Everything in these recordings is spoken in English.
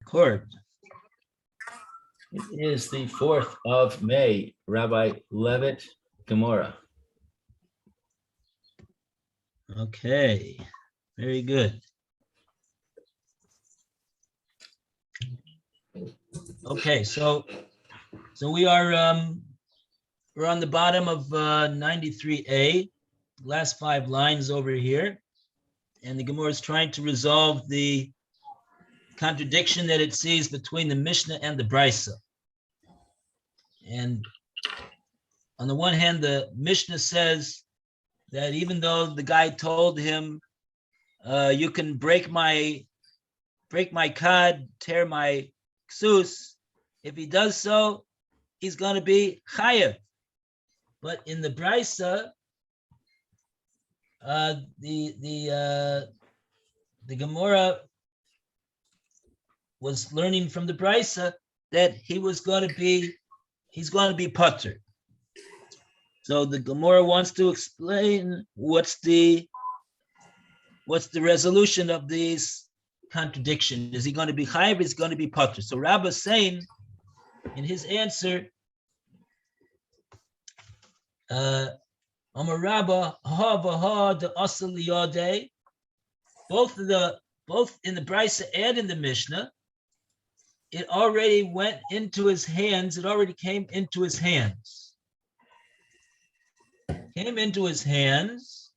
Court. It is the 4th of May, Rabbi Levitt, Gemora. Okay, very good. Okay, so we are we're on the bottom of 93a, last 5 lines over here, and the Gemora is trying to resolve the contradiction that it sees between the Mishnah and the Brisa. And on the one hand, the Mishnah says that even though the guy told him, you can break my cod, tear my ksus, if he does so, he's going to be chayav. But in the Brisa, the Gemora was learning from the Brisa that he's going to be putter. So the Gemara wants to explain what's the resolution of these contradiction. Is he going to be chayav? Is he going to be putter? So Rabbi is saying in his answer, Amar Rabba ha v'ha de asal liyadeh, both in the Brisa and in the Mishnah, it already went into his hands. It already came into his hands. Came into his hands.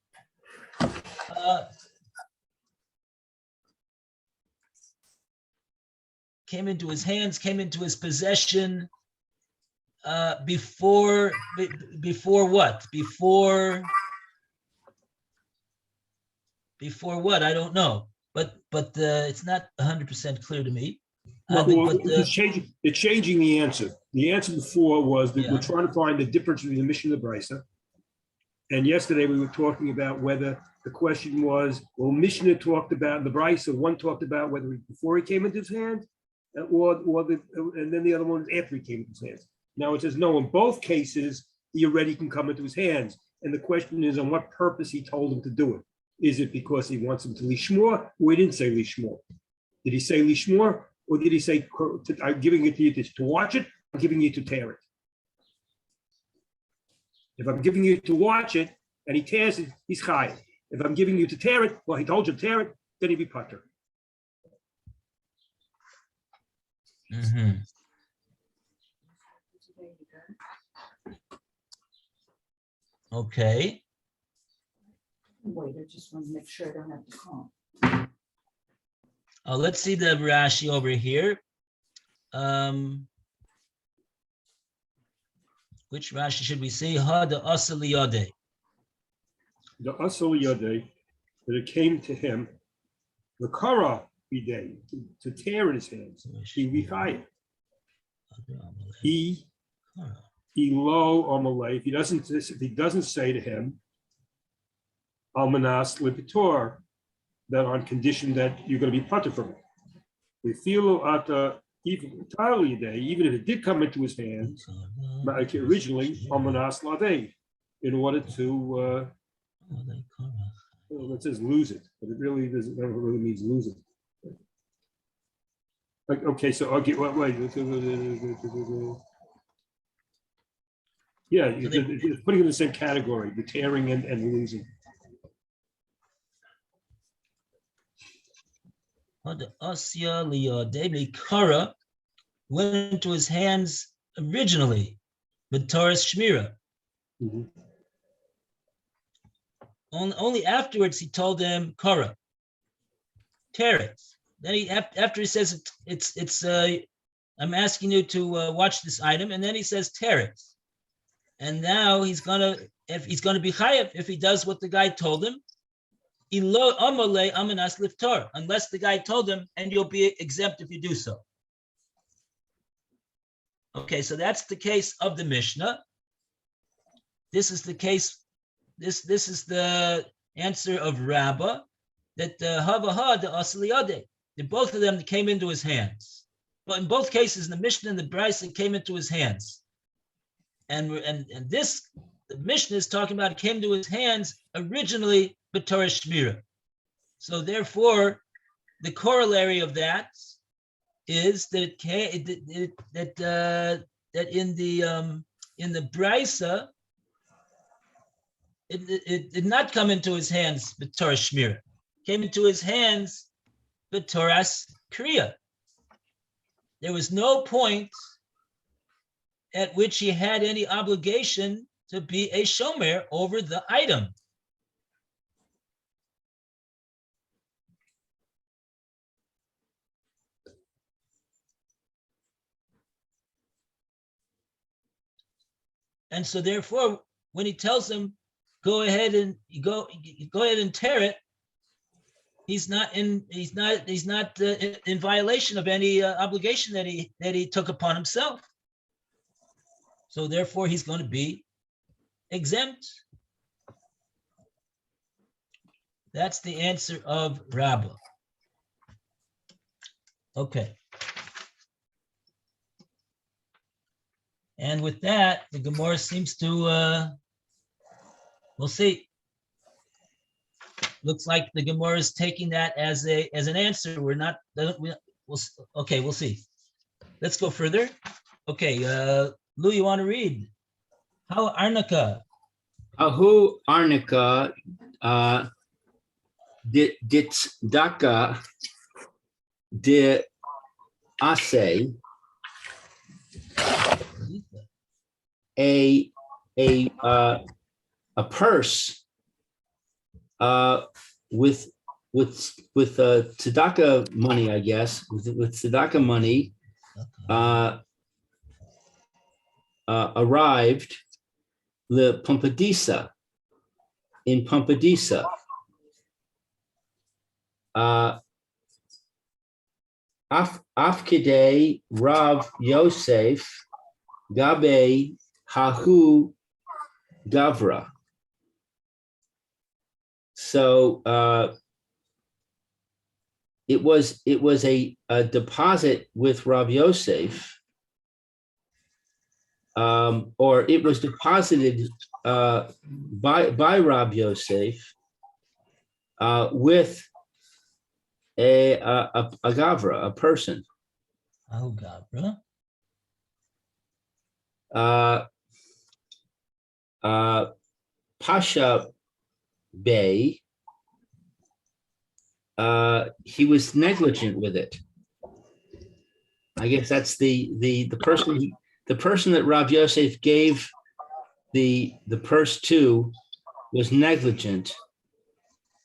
Came into his hands. Came into his possession. Before what? Before what? I don't know. But it's not 100% clear to me. It's changing the answer. The answer before was that we're trying to find the difference between the Mishnah and the Brisa. And yesterday we were talking about whether the question was, well, Mishnah talked about the Brisa. One talked about whether before he came into his hands, and then the other one was after he came into his hands. Now it says no. In both cases, he already can come into his hands. And the question is, on what purpose he told him to do it? Is it because he wants him to lishmor, or he didn't say lishmor? Did he say lishmor? Or did he say, I'm giving it to you to watch it, I'm giving you to tear it? If I'm giving you to watch it and he tears it, he's chayav. If I'm giving you to tear it, well, he told you to tear it, then he'd be putter. Mm-hmm. Okay. Wait, I just want to make sure I don't have to call. Let's see the Rashi over here. Which Rashi should we see? Ha the asal liyadeh. The asal liyadeh, that it came to him, the kara bidei, to tear in his hands. He v'chayav. He lo amalei. If he doesn't say to him, almanas lipitor, that on condition that you're going to be putter from it. We feel at even entirely a day, even if it did come into his hands, like originally almanas lavei, in order to it says lose it, but it really doesn't really means lose it. Okay, so wait. Yeah, it's putting in the same category, the tearing and losing. The asya liyadeh mikara went into his hands originally, with Taurus Shmira. Mm-hmm. Only afterwards he told him kara, tear it. Then after he says it's I'm asking you to watch this item, and then he says tear it. And now he's gonna be chayav if he does what the guy told him. Unless the guy told him, and you'll be exempt if you do so. Okay, so that's the case of the Mishnah. This is the case. This is the answer of Rabbah, that the asal liyadeh, that both of them came into his hands. But in both cases, in the Mishnah and the Brisa, came into his hands. And this, the Mishnah is talking about, came to his hands originally b'Torah Shmira. So therefore, the corollary of that is that that in the brisa, it did not come into his hands the Torah Shmira. Came into his hands the Torah's Kriya. There was no point at which he had any obligation to be a shomer over the item. And so therefore, when he tells him, go ahead and tear it, he's not in violation of any obligation that he took upon himself. So therefore, he's going to be exempt. That's the answer of Rabbah. Okay. And with that, the Gemara seems to, we'll see. Looks like the Gemara is taking that as an answer. We'll see. Let's go further. Okay, Lou, you want to read? How Arnica? Ahu Arnica dit daka de ase a purse with tzedakah money, I guess, with tzedakah money arrived in Pompadisa. Afkidei Rav Yosef Gabe Hahu Gavra. So it was a deposit with Rav Yosef, or it was deposited by Rav Yosef with a gavra, a person. Oh, gavra. Pasha Bey, he was negligent with it. I guess that's the person that Rav Yosef gave the purse to was negligent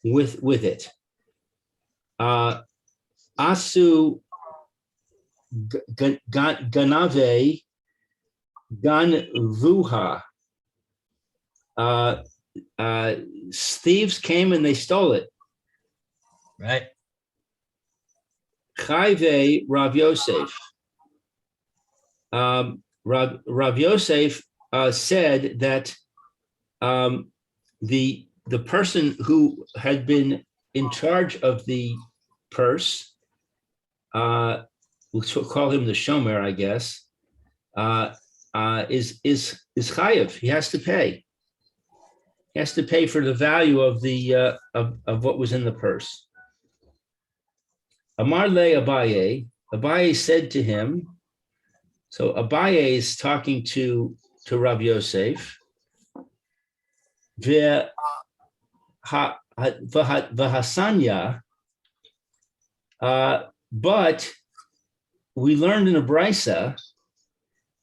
with it. Asu ganave ganvuha. Thieves came and they stole it. Right. Chayve Rav Yosef. Rav Yosef said that the person who had been in charge of the purse, we'll call him the shomer, I guess, is chayev. He has to pay. He has to pay for the value of the of what was in the purse. Amar le Abaye. Abaye said to him. So Abaye is talking to Rav Yosef. V'hasanya. But we learned in a brisa,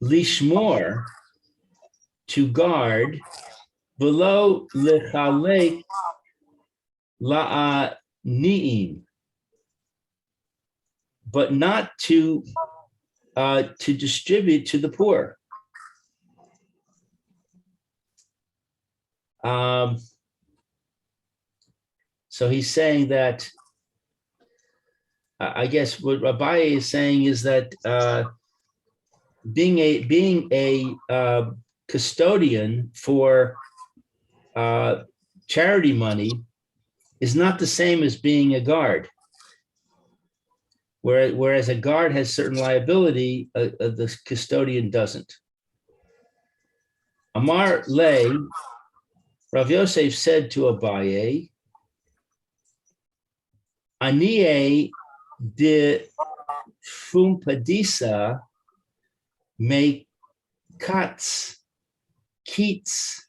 lishmor, to guard, below lechalek la'ani'im, but not to distribute to the poor. So he's saying that, I guess what Abaye is saying is that being a custodian for charity money is not the same as being a guard. Whereas a guard has certain liability, the custodian doesn't. Amar Le, Rav Yosef said to Abaye, Aniye de fumpadisa make cuts, keats,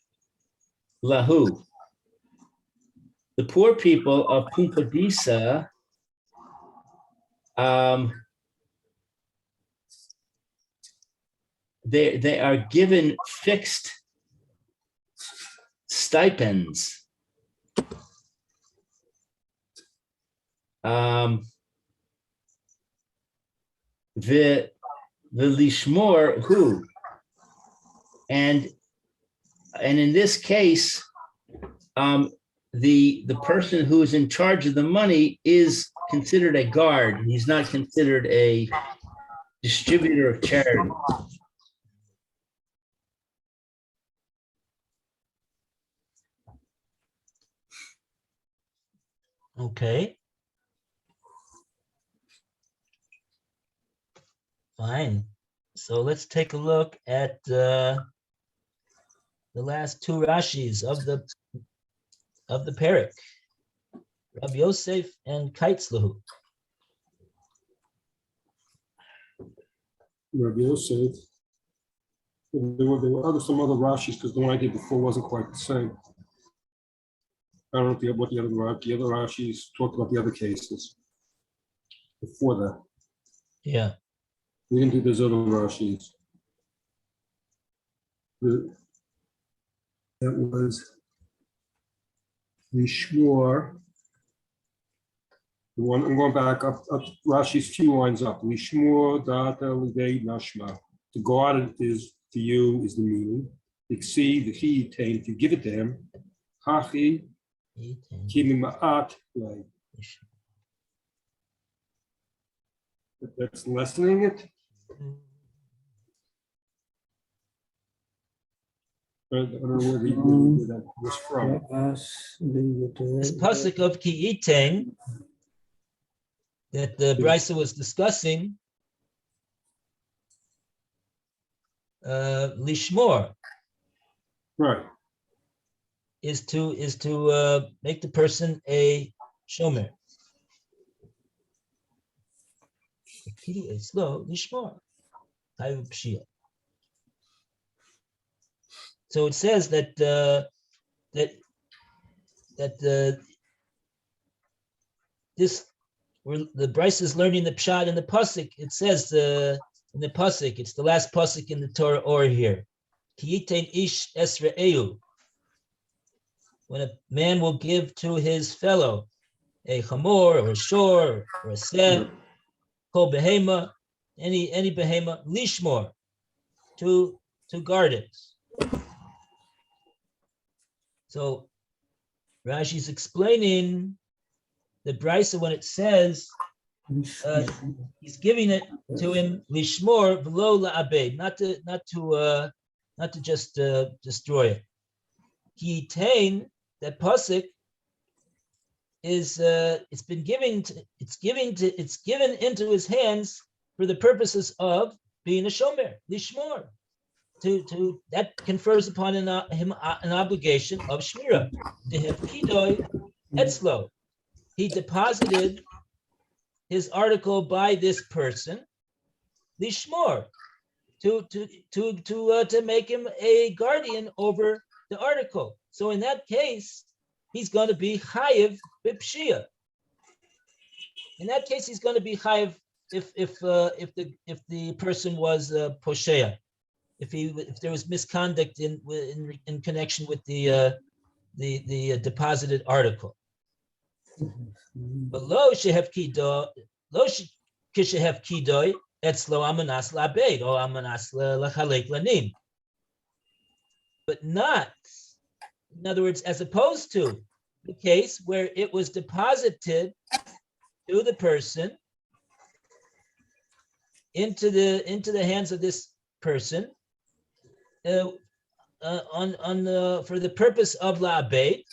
lahu. The poor people of Pumpadisa they are given fixed stipends. The lishmor who, and in this case, the person who is in charge of the money is considered a guard. He's not considered a distributor of charity. Okay. Fine. So let's take a look at the last two Rashis of the parak, Rabbi Yosef and Kaitzlahu. Rabbi Yosef. There were some other Rashis because the one I did before wasn't quite the same. I don't know what the other Rashis talked about the other cases before that. Yeah. We didn't do those other Rashis. That was Lishmor. The one I'm going back up Rashi's few lines up. Lishmor data levei nashma. To guard is to you is the meaning. Exceed the he tame to give it to him. Hachi kimima'at like. That's lessening it. I don't know where that was from. This pasuk of Ki Yitain that the Brisa was discussing, lishmor, Right. is to make the person a shomer. Slow lishmor. So it says that this where the Bryce is learning the pshat in the pasuk. It says in the pasuk, it's the last pasuk in the Torah or here. Ki yitain ish esre'eu. When a man will give to his fellow a chamor or a shor or a seh, kol behema, any behema, lishmor, to guard it. So Rashi's explaining the Brisa when it says he's giving it to him lishmor v'lo la'abed, not to just destroy it. Ki yitain, that pasuk is it's given into his hands for the purposes of being a shomer, lishmor. To that confers upon him an obligation of shmira. To have kidoi etzlo. He deposited his article by this person, lishmor, to make him a guardian over the article. So in that case, he's going to be chayiv b'pshia. In that case, he's going to be chayiv if the person was poshea. If there was misconduct in connection with the deposited article. But lo shehev kidoi etzlo amanas la'abed or amanas lachalek lanim. But not, in other words, as opposed to the case where it was deposited to the person into the hands of this person. For the purpose of la'abed,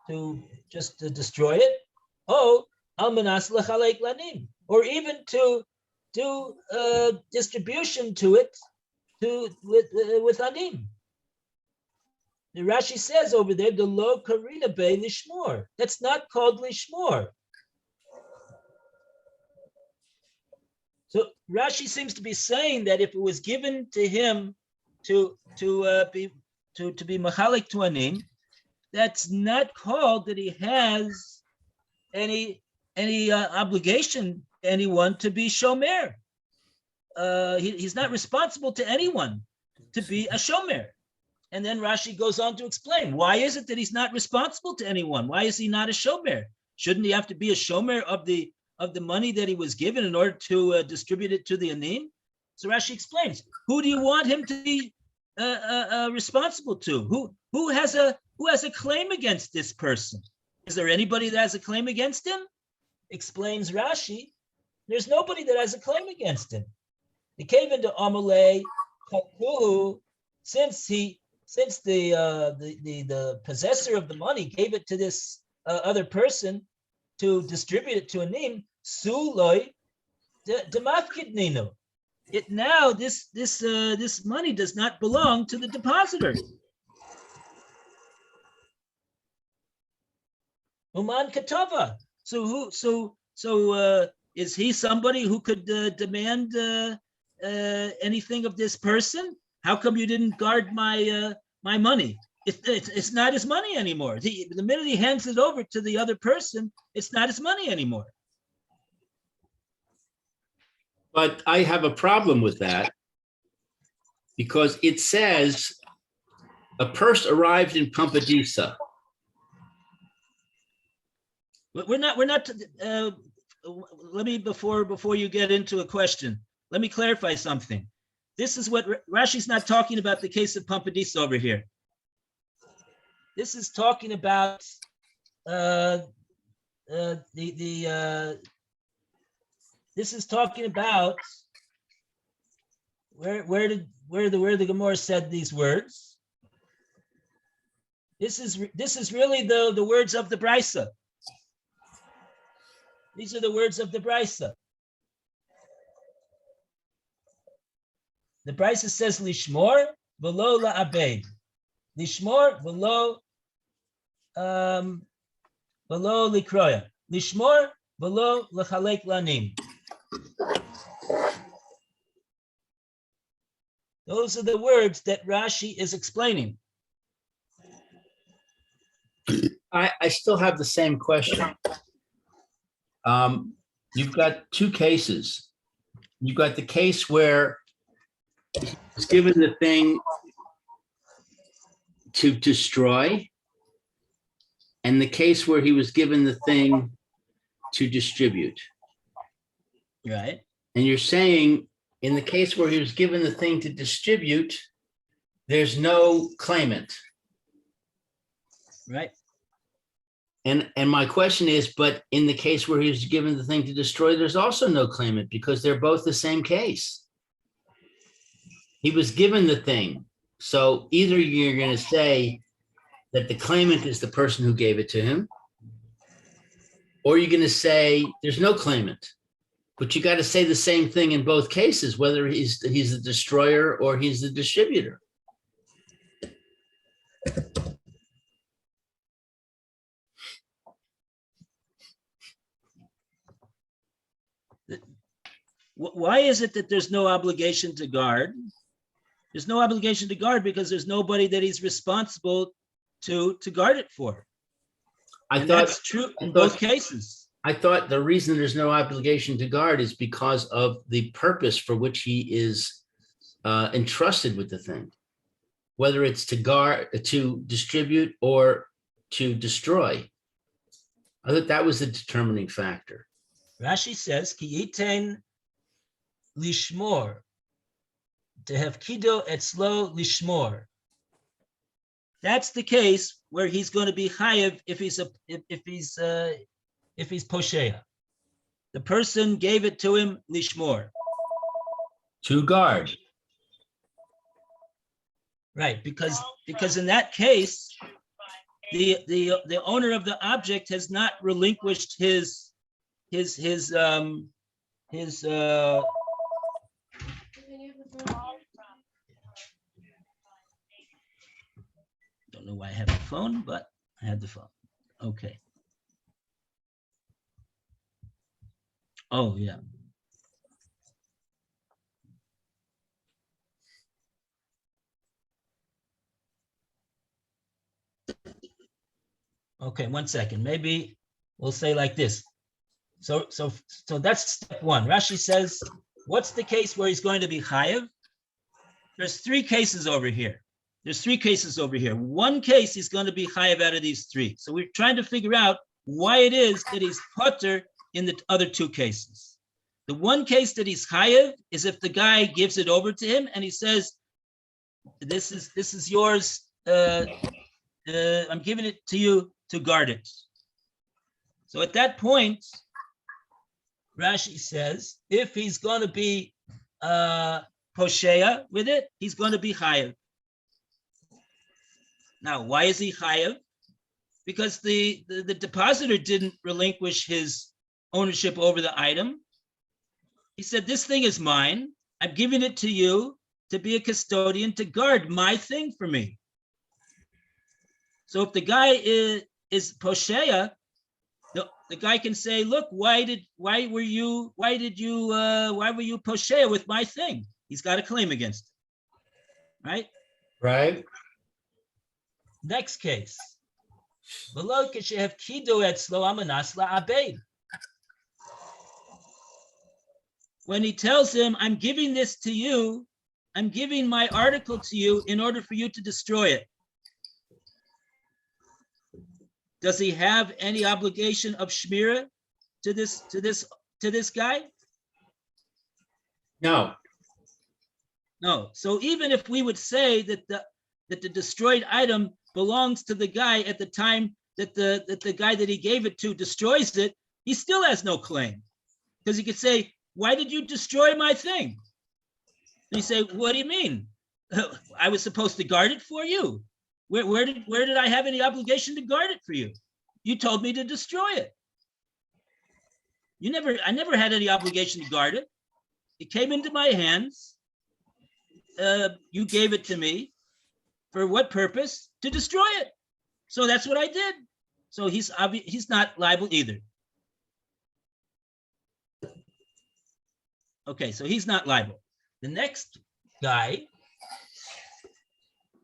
to just to destroy it, almanas lechalek lanim, or even to do distribution to it with anim. The Rashi says over there, the lo karina be lishmor. That's not called lishmor. So Rashi seems to be saying that if it was given to him to be machalik to anim, that's not called that he has any obligation to anyone to be shomer. He's not responsible to anyone to be a shomer. And then Rashi goes on to explain, why is it that he's not responsible to anyone? Why is he not a shomer? Shouldn't he have to be a shomer of the money that he was given in order to distribute it to the anim? So Rashi explains, who do you want him to be responsible to? Who has a claim against this person? Is there anybody that has a claim against him? Explains Rashi, there's nobody that has a claim against him. The cave into Amalei, since the possessor of the money gave it to this other person to distribute it to a name, suloi demafkid nino. It now this money does not belong to the depositor. Uman katava. So is he somebody who could demand anything of this person? How come you didn't guard my money? It's not his money anymore. The minute he hands it over to the other person, it's not his money anymore. But I have a problem with that because it says a purse arrived in Pampadisa. We're not. Let me before you get into a question. Let me clarify something. This is what Rashi's not talking about the case of Pampadisa over here. This is talking about this is talking about where the Gemora said these words. This is really the words of the Brisa. These are the words of the Brisa. The Brisa says lishmor v'lo la'abed. Lishmor v'lo likroya. Lishmor v'lo lechalek lanim. Those are the words that Rashi is explaining. I still have the same question. You've got two cases. You've got the case where he's given the thing to destroy, and the case where he was given the thing to distribute. Right. And you're saying in the case where he was given the thing to distribute, there's no claimant. Right. And my question is, but in the case where he was given the thing to destroy, there's also no claimant because they're both the same case. He was given the thing. So either you're going to say that the claimant is the person who gave it to him, or you're going to say there's no claimant. But you got to say the same thing in both cases, whether he's the destroyer or he's the distributor. Why is it that there's no obligation to guard? There's no obligation to guard because there's nobody that he's responsible to guard it for. That's true in both cases. I thought the reason there's no obligation to guard is because of the purpose for which he is entrusted with the thing, whether it's to guard, to distribute, or to destroy. I thought that was the determining factor. Rashi says, Ki yiten lishmor, to have kido etzlo lishmor. That's the case where he's going to be chayev if he's posheya. The person gave it to him lishmor. To guard. Right, because in that case, the owner of the object has not relinquished his don't know why I have the phone, but I had the phone. Okay. Oh yeah. Okay, 1 second. Maybe we'll say like this. So that's step one. Rashi says, what's the case where he's going to be chayev? There's 3 cases over here. There's 3 cases over here. One case he's going to be chayev out of these 3. So we're trying to figure out why it is that he's potter in the other 2 cases. The one case that he's chayev is if the guy gives it over to him and he says, this is yours. I'm giving it to you to guard it. So at that point, Rashi says, if he's going to be posheya with it, he's going to be chayev. Now, why is he chayev? Because the depositor didn't relinquish his ownership over the item. He said, this thing is mine. I'm giving it to you to be a custodian to guard my thing for me. So if the guy is posheya, the guy can say, look, why were you posheya with my thing? He's got a claim against it. Right? Right. Next case. When he tells him, I'm giving this to you, I'm giving my article to you in order for you to destroy it. Does he have any obligation of shmira to this guy? No. No. So even if we would say that the destroyed item belongs to the guy at the time that the guy that he gave it to destroys it, he still has no claim. Because he could say, why did you destroy my thing? And you say, what do you mean? I was supposed to guard it for you. Where did I have any obligation to guard it for you? You told me to destroy it. I never had any obligation to guard it. It came into my hands. You gave it to me. For what purpose? To destroy it. So that's what I did. So he's not liable either. Okay, so he's not liable. The next guy,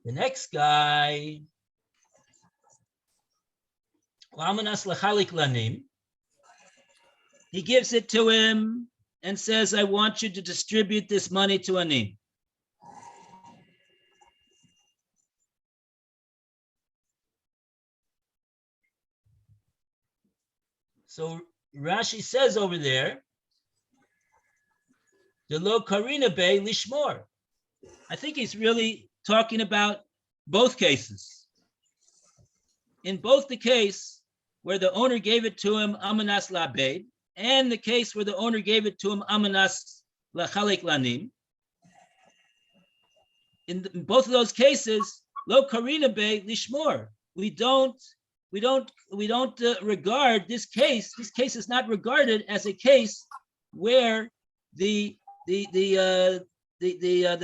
he gives it to him and says, I want you to distribute this money to Anim. So Rashi says over there, the lo karina be lishmor. I think he's really talking about both cases. In both the case where the owner gave it to him amanas labeid, and the case where the owner gave it to him amanas lachalik lanim. In both of those cases, lo karina be lishmor. We don't regard this case. This case is not regarded as a case where the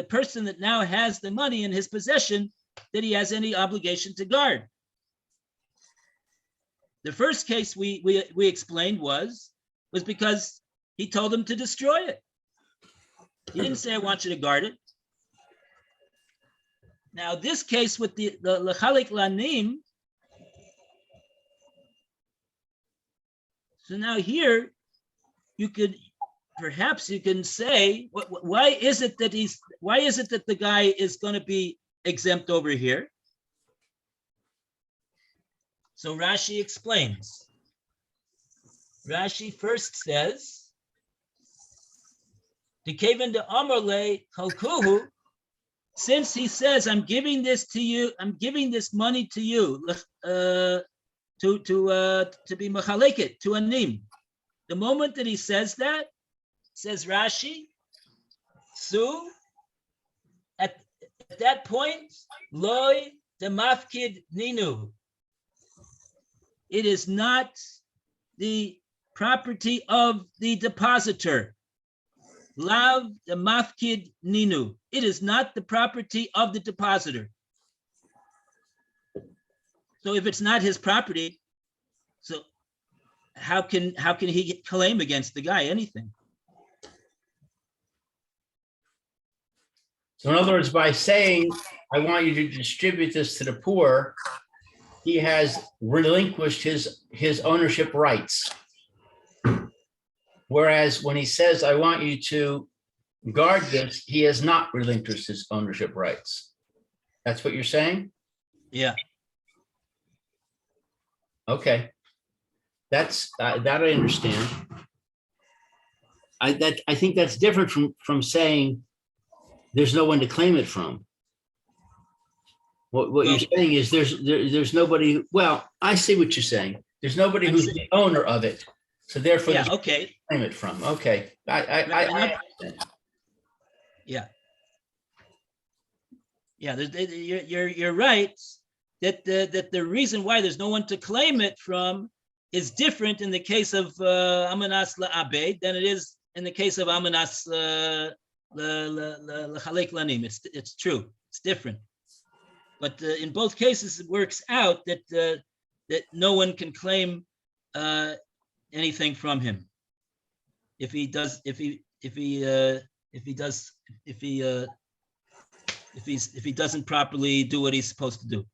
person that now has the money in his possession, that he has any obligation to guard. The first case we explained was because he told him to destroy it. He didn't say, I want you to guard it. Now this case with the lechalik lanim, so now here perhaps you can say, why is it that the guy is going to be exempt over here? So Rashi explains. Rashi first says, since he says, I'm giving this to you, I'm giving this money to you, to be machaleket, to Anim. The moment that he says that, says Rashi, so at that point, loy demafkid ninu. It is not the property of the depositor. Lav demafkid ninu. It is not the property of the depositor. So if it's not his property, so how can he claim against the guy anything? So in other words, by saying, I want you to distribute this to the poor, he has relinquished his ownership rights. Whereas when he says, I want you to guard this, he has not relinquished his ownership rights. That's what you're saying? Yeah. Okay. That's that I understand. I think that's different from saying there's no one to claim it from. What you're saying is there's nobody. Well, I see what you're saying. There's nobody who's the owner of it, so therefore, Yeah. there's Okay. no claim it from. Okay, I understand. Yeah. Yeah. You're right that the reason why there's no one to claim it from is different in the case of Amanas La'abed than it is in the case of Amanas L'Chalek Lanim. It's true. It's different. But in both cases, it works out that that no one can claim anything from him if he doesn't properly do what he's supposed to do.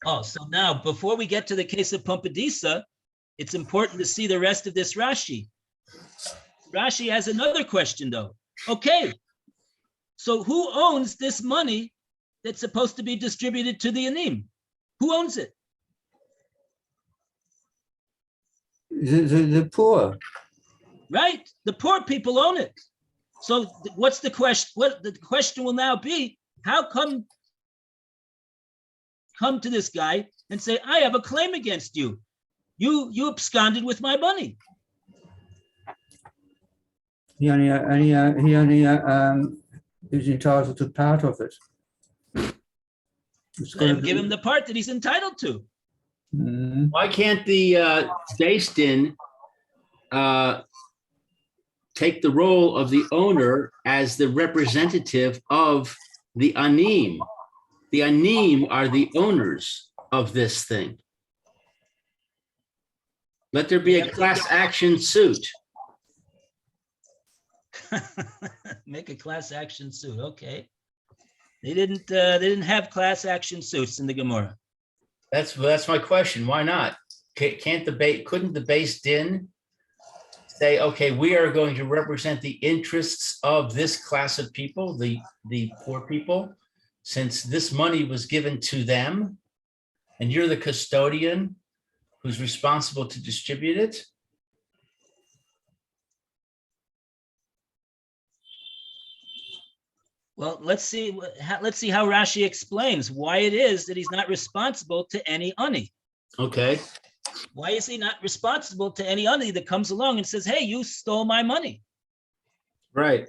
Oh, so now before we get to the case of Pompadisa, it's important to see the rest of this Rashi. Rashi has another question though. Okay, so who owns this money that's supposed to be distributed to the Anim? Who owns it? The poor. Right, the poor people own it. So what's the question? What the question will now be, how come to this guy and say, I have a claim against you. You absconded with my money. He only is entitled to part of it. Let him give him the part that he's entitled to. Mm. Why can't the Beis Din take the role of the owner as the representative of the Anim? The Anim are the owners of this thing. Let there be a class action suit. Make a class action suit. Okay. They didn't have class action suits in the Gemora. That's my question. Why not? Couldn't the Beis Din say, okay, we are going to represent the interests of this class of people, the poor people, since this money was given to them, and you're the custodian who's responsible to distribute it? Well, let's see how Rashi explains why it is that he's not responsible to any ani. Okay. Why is he not responsible to any ani that comes along and says, hey, you stole my money? Right.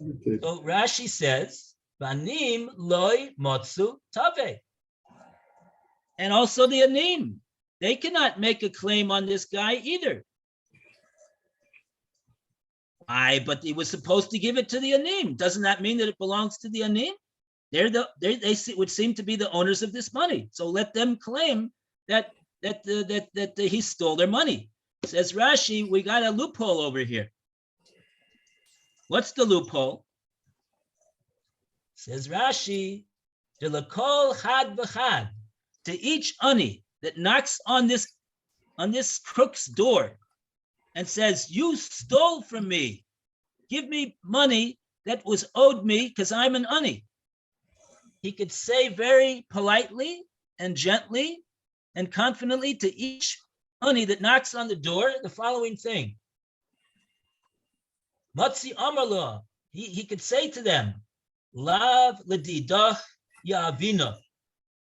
Okay. So Rashi says, Banim loy motzu tave. And also the anim, they cannot make a claim on this guy either. Why? But he was supposed to give it to the anim. Doesn't that mean that it belongs to the anim? They would seem to be the owners of this money. So let them claim that he stole their money. Says Rashi, we got a loophole over here. What's the loophole? Says Rashi, Delakol chad v'chad, to each ani that knocks on this crook's door and says, you stole from me. Give me money that was owed me because I'm an ani. He could say very politely and gently and confidently to each ani that knocks on the door the following thing. Matzi Amarla, he could say to them, Lav ledidach ya'avina.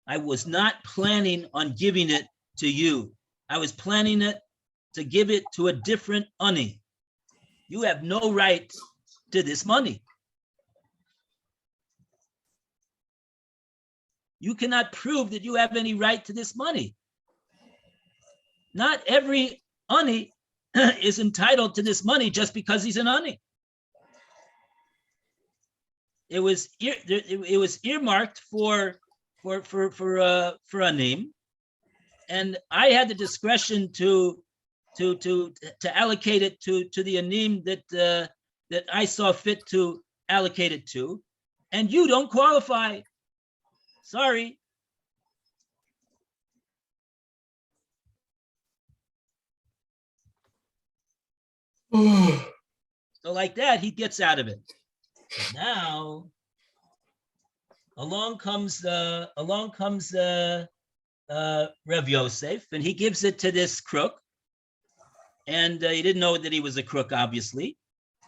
I was not planning on giving it to you. I was planning to give it to a different ani. You have no right to this money. You cannot prove that you have any right to this money. Not every ani is entitled to this money just because he's an ani. It was earmarked for anim, and I had the discretion to allocate it to the anim that I saw fit to allocate it to, and you don't qualify. Sorry. So like that, he gets out of it. Now, along comes Rev Yosef, and he gives it to this crook. And he didn't know that he was a crook, obviously.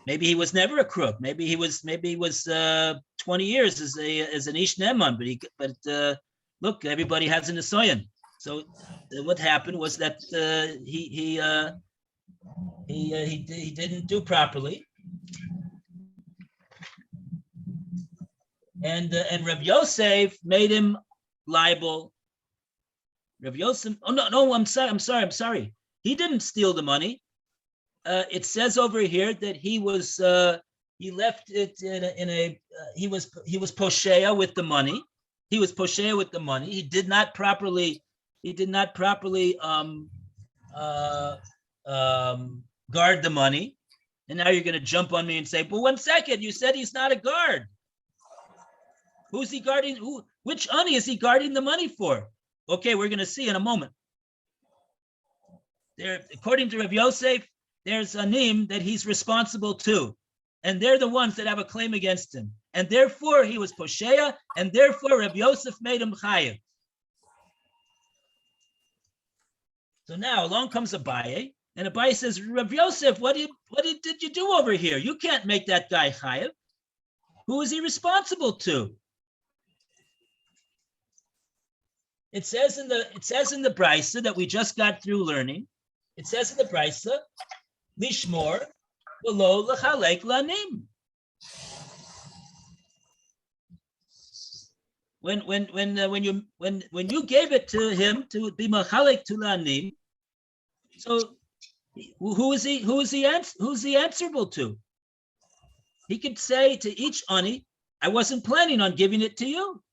Maybe he was never a crook. Maybe he was 20 years as an Ish Neman. But look, everybody has an Nisoyan. So what happened was that he didn't do properly. And Rev Yosef made him liable. Rev Yosef, I'm sorry. He didn't steal the money. It says over here that he left it he was poshea with the money. He was poshea with the money. He did not properly guard the money. And now you're going to jump on me and say, "But 1 second, you said he's not a guard. Who's he guarding? Which ani is he guarding the money for?" Okay, we're going to see in a moment. There, according to Rav Yosef, there's anim that he's responsible to, and they're the ones that have a claim against him, and therefore he was poshea, and therefore Rav Yosef made him chayiv. So now along comes Abaye, and Abaye says, "Rav Yosef, what did you do over here? You can't make that guy chayiv. Who is he responsible to?" It says in the Brisa that we just got through learning. It says in the Brisa, "Lishmor v'lo lechalek lanim." When you gave it to him to be machalek to lanim, so who's he answerable to? He could say to each ani, "I wasn't planning on giving it to you."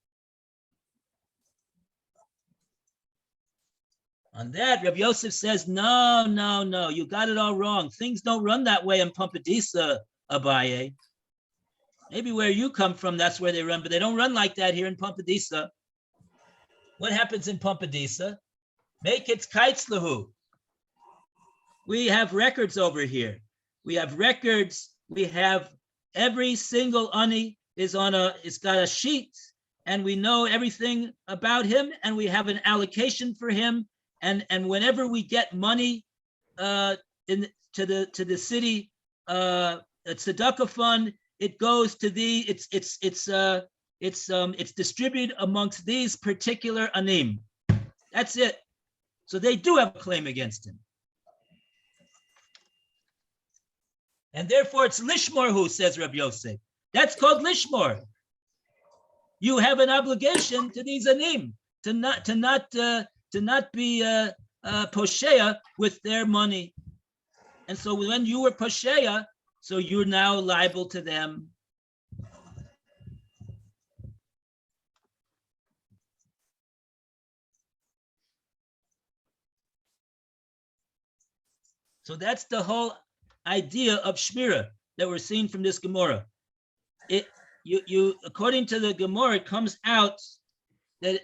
On that, Rav Yosef says, no, you got it all wrong. Things don't run that way in Pampadisa, Abaye. Maybe where you come from, that's where they run, but they don't run like that here in Pampadisa. What happens in Pampadisa? Make it kaitzlahu. We have records over here. We have records. We have every single ani it's got a sheet, and we know everything about him, and we have an allocation for him. And whenever we get money to the city tzedakah fund, it goes to it's distributed amongst these particular anim. That's it. So they do have a claim against him, and therefore it's lishmor who says Rabbi Yosef. That's called lishmor. You have an obligation to these anim to not be poshea with their money. And so when you were poshea, so you're now liable to them. So that's the whole idea of shmira that we're seeing from this Gemora. You according to the Gemora, it comes out that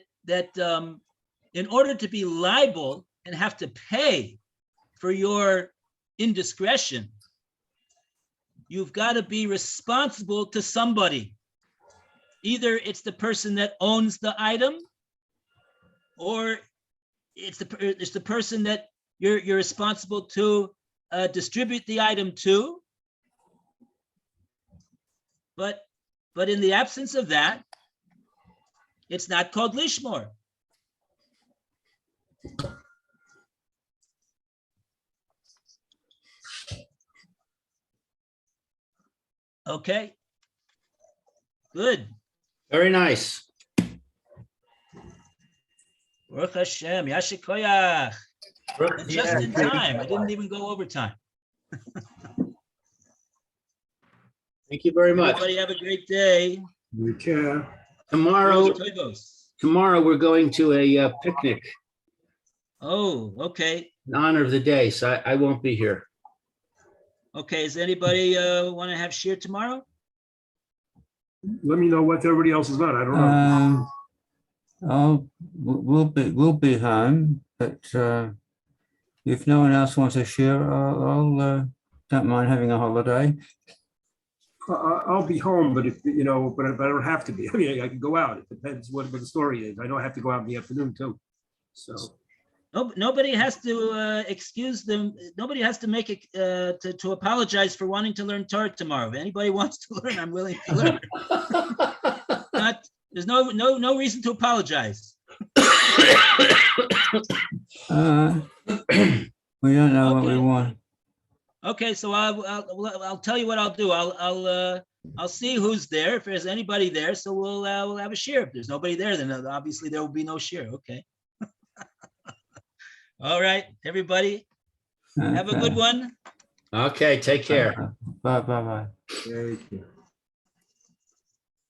in order to be liable and have to pay for your indiscretion, you've got to be responsible to somebody. Either it's the person that owns the item, or it's the person that you're responsible to distribute the item to. But in the absence of that, it's not called lishmor. Okay. Good. Very nice. Baruch Hashem, Yashik Koyach. Just in time. I didn't even go overtime. Thank you very much. Everybody have a great day. We can. Tomorrow we're going to a picnic Oh, okay. in honor of the day, so I won't be here. Okay, does anybody want to have shir tomorrow? let me know what everybody else is not. I don't know. We'll be home, but if no one else wants to share, I'll don't mind having a holiday. I'll be home, but if, but I don't have to be. I mean, I can go out. It depends what the story is. I know I have to go out in the afternoon too. So. Nobody has to excuse them. Nobody has to make it to apologize for wanting to learn Torah tomorrow. If anybody wants to learn, I'm willing to learn. There's no reason to apologize. We don't know what we want. Okay, so I'll tell you what I'll do. I'll see who's there. If there's anybody there, so we'll have a share. If there's nobody there, then obviously there will be no share. Okay. All right, everybody. Have a good one. Okay, take care. Bye. Thank you.